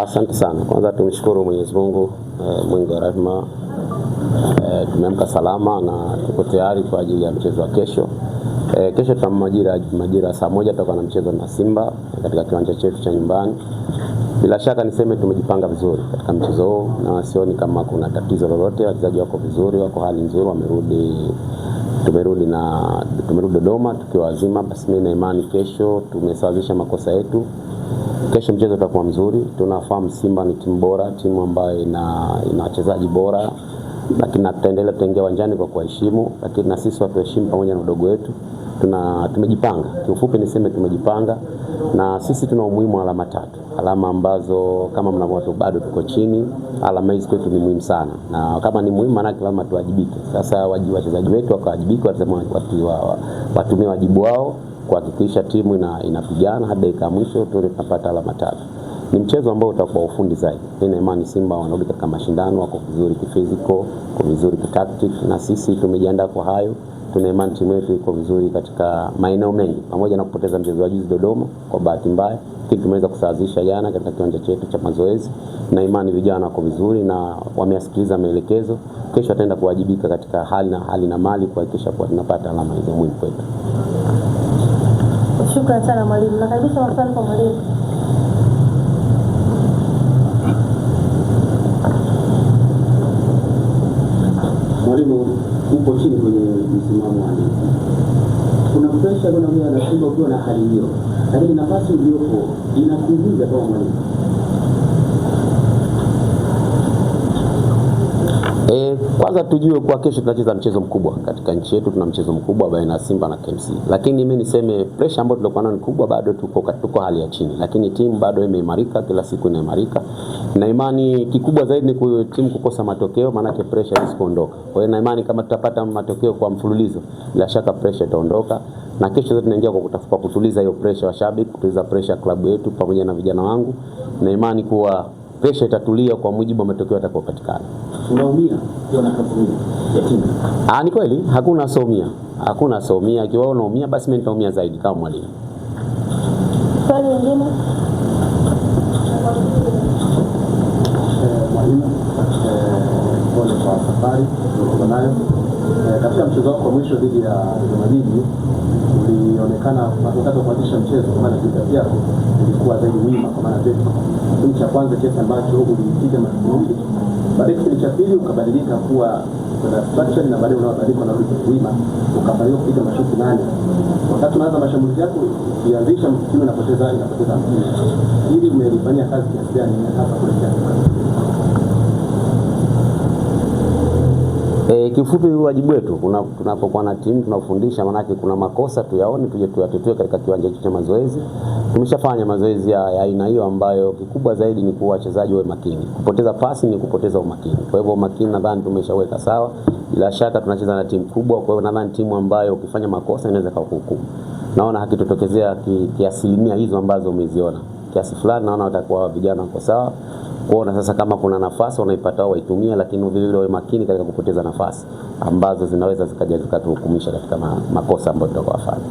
Asante sana. Kwanza tumshukuru Mwenyezi Mungu mwingi wa rehema. Tumeamka salama na tuko tayari kwa ajili ya mchezo wa kesho. Kesho tuna majira saa 1 tutakuwa na mchezo na Simba katika kiwanja chetu cha nyumbani. Bila shaka niseme tumejipanga vizuri katika mchezo huu na sioni kama kuna tatizo lolote. Wachezaji wako vizuri, wako hali nzuri, tumerudi Dodoma tukiwa wazima. Basi mimi na imani kesho tumesawazisha makosa yetu. Kesho mchezo utakuwa mzuri. Tunafahamu Simba ni timu bora, timu ambayo ina wachezaji bora, lakini tutaendelea kuingia uwanjani kwa kuheshimu, lakini na sisi watu heshimu pamoja na udogo wetu. Tumejipanga. Kiufupi niseme tumejipanga na sisi tuna umuhimu wa alama 3. Alama ambazo kama mnavyoona bado tuko chini. Alama hizi kwetu ni muhimu sana. Na kama ni muhimu maana lazima tuwajibike. Sasa wachezaji wetu wakawajibike, watumie wajibu wao kuhakikisha timu inapigana hadi dakika ya mwisho tunapata alama 3. Ni mchezo ambao utakuwa ufundi zaidi. Nina imani Simba wanarudi katika mashindano, wako vizuri kifiziko, wako vizuri kitactic, na sisi tumejiandaa kwa hayo. Tuna imani timu yetu iko vizuri katika maeneo mengi, pamoja na kupoteza mchezo wa juzi Dodoma kwa bahati mbaya, lakini tumeweza kusawazisha jana katika kiwanja chetu cha mazoezi. Na imani vijana wako vizuri na wamesikiliza maelekezo. Kesho ataenda kuwajibika katika hali na mali kuhakikisha kwa tunapata alama hizo muhimu kwetu. Shukrani sana mwalimu. Nakaribisha maswali kwa mwalimu. Mwalimu, upo chini kwenye msimamo wa ligi. Kuna pressure unaona na Simba ukiwa na hali hiyo. Lakini nafasi iliyopo inakuingiza kwa mwalimu. Kwanza tujue kwa kesho tunacheza mchezo mkubwa katika nchi yetu. Tuna mchezo mkubwa baina ya Simba na KMC. Lakini mimi niseme pressure ambayo tulikuwa nayo ni kubwa, bado tuko hali ya chini. Lakini timu bado imeimarika, kila siku inaimarika. Na imani kikubwa zaidi ni timu kukosa matokeo, maana yake pressure isikoondoka. Kwa hiyo na imani kama tutapata matokeo kwa mfululizo, bila shaka pressure itaondoka. Na kesho zote tunaingia kwa kutafuta kutuliza hiyo pressure wa shabiki, kutuliza pressure ya klabu yetu pamoja na vijana wangu. Na imani kuwa pressure itatulia kwa mujibu wa matokeo yatakayopatikana. Unaumia kwa nafasi ya timu? Ni kweli, hakuna somia. Ikiwa unaumia basi mimi nitaumia zaidi kama mwalimu. Swali lingine? Mwalimu, pole kwa safari ulionayo. Katika mchezo wako mwisho dhidi ya Madini ulionekana matokeo kuanzisha mchezo, kwa maana kitu yako ilikuwa zaidi wima, kwa maana zetu kipindi cha kwanza kiasi ambacho ulipiga mashuti, baadaye kipindi cha pili ukabadilika kuwa kuna structure na baadaye unabadilika na rudi wima, ukafanikiwa kupiga mashuti 8. Wakati unaanza mashambulizi yako ukianzisha timu inapoteza mpira. Hili umelifanyia kazi kiasi gani hapa kuelekea? Kifupi wajibu wetu tunapokuwa na timu tunafundisha, maana yake kuna makosa tuyaone, tuje tuyatetue katika kiwanja cha mazoezi. Tumeshafanya mazoezi ya aina hiyo ambayo kikubwa zaidi ni kuwa wachezaji wawe makini. Kupoteza pasi ni kupoteza umakini. Kwa hivyo umakini nadhani tumeshaweka sawa. Bila shaka tunacheza na timu kubwa, kwa hivyo nadhani timu ambayo ukifanya makosa inaweza kukuhukumu. Naona hakitotokezea kiasilimia hizo ambazo umeziona. Kiasi fulani naona watakuwa vijana wako sawa. Kuona sasa kama kuna nafasi wanaipata wao waitumie, lakini vile vile wawe makini katika kupoteza nafasi ambazo zinaweza zikatuhukumisha katika makosa ambayo tutakayofanya.